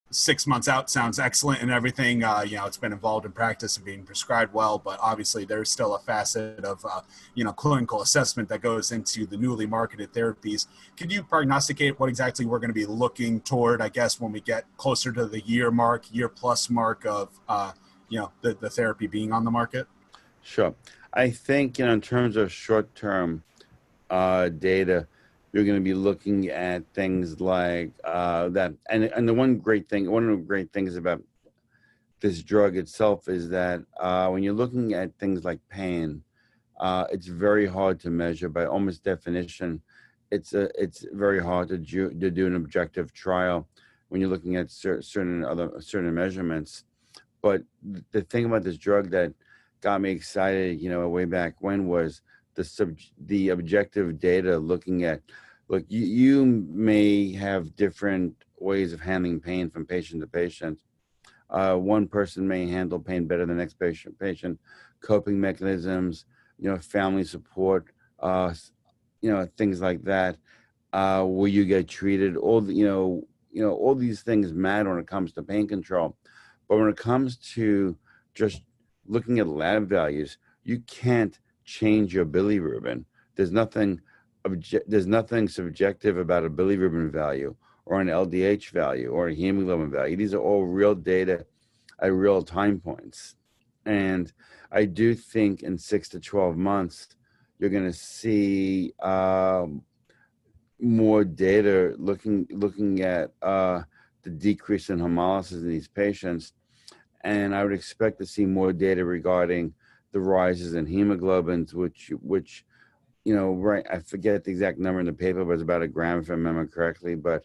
6 months out sounds excellent and everything. It's been involved in practice and being prescribed well, but obviously there's still a facet of, clinical assessment that goes into the newly marketed therapies. Could you prognosticate what exactly we're going to be looking toward, I guess, when we get closer to the year plus mark of, the therapy being on the market? Sure. I think, in terms of short-term data, you're going to be looking at things like that. And one of the great things about this drug itself is that when you're looking at things like pain, it's very hard to measure by almost definition. It's very hard to do an objective trial when you're looking at certain measurements. But the thing about this drug that got me excited, way back when, was the objective data looking at, look, you may have different ways of handling pain from patient to patient. One person may handle pain better than the next patient, coping mechanisms, family support, things like that. Will you get treated? All these things matter when it comes to pain control. But when it comes to just looking at lab values, you can't change your bilirubin. There's nothing subjective about a bilirubin value or an LDH value or a hemoglobin value. These are all real data at real time points. And I do think in 6 to 12 months, you're going to see more data looking at the decrease in hemolysis in these patients. And I would expect to see more data regarding the rises in hemoglobins, which right, I forget the exact number in the paper, but it's about a gram if I remember correctly. But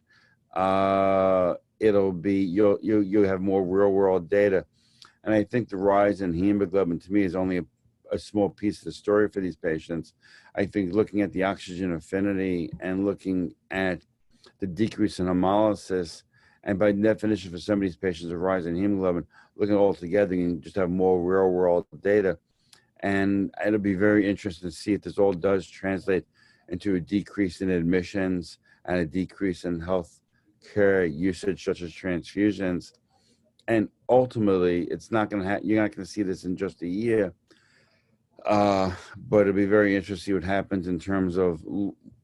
you'll have more real world data. And I think the rise in hemoglobin to me is only a small piece of the story for these patients. I think looking at the oxygen affinity and looking at the decrease in hemolysis, and by definition for some of these patients, a rise in hemoglobin, looking all together, you can just have more real world data. And it'll be very interesting to see if this all does translate into a decrease in admissions and a decrease in health care usage, such as transfusions. And ultimately, you're not going to see this in just a year. But it'll be very interesting to see what happens in terms of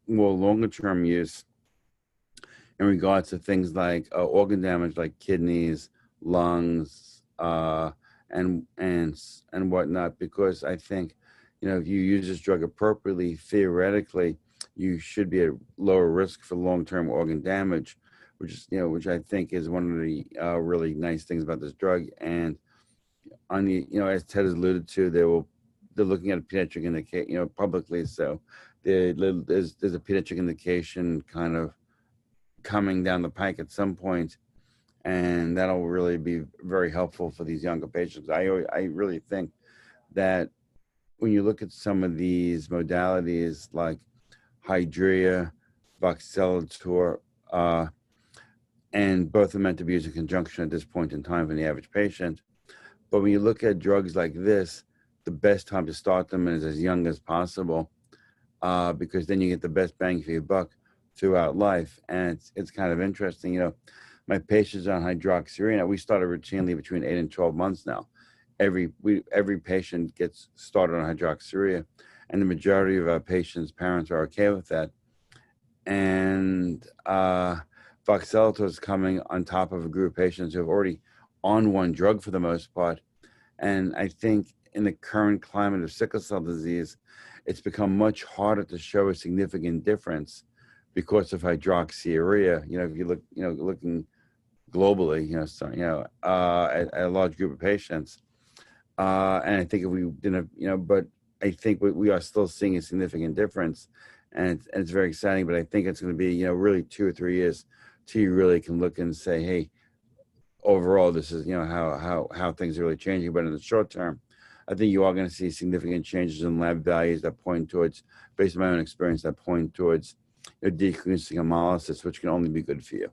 more longer term use in regards to things like organ damage, like kidneys, lungs, and whatnot. Because I think, if you use this drug appropriately, theoretically, you should be at lower risk for long-term organ damage, which I think is one of the really nice things about this drug. And on the, as Ted has alluded to, they're looking at a pediatric indication, publicly. So there's a pediatric indication kind of coming down the pike at some point, and that'll really be very helpful for these younger patients. I really think that when you look at some of these modalities like Hydrea, Voxelotor, and both are meant to be used in conjunction at this point in time for the average patient. But when you look at drugs like this, the best time to start them is as young as possible, because then you get the best bang for your buck throughout life. And it's kind of interesting. My patients on hydroxyurea, we started routinely between 8 and 12 months now. Every patient gets started on hydroxyurea, and the majority of our patients' parents are okay with that. And Voxelotor is coming on top of a group of patients who have already on one drug for the most part. And I think in the current climate of sickle cell disease, it's become much harder to show a significant difference because of hydroxyurea. If you look, looking globally, at a large group of patients. And I think if we didn't, but I think we are still seeing a significant difference, and it's very exciting. But I think it's going to be, really 2 or 3 years till you really can look and say, hey, overall, this is, how things are really changing. But in the short term, I think you are going to see significant changes in lab values that point towards, based on my own experience, that point towards decreasing hemolysis, which can only be good for you.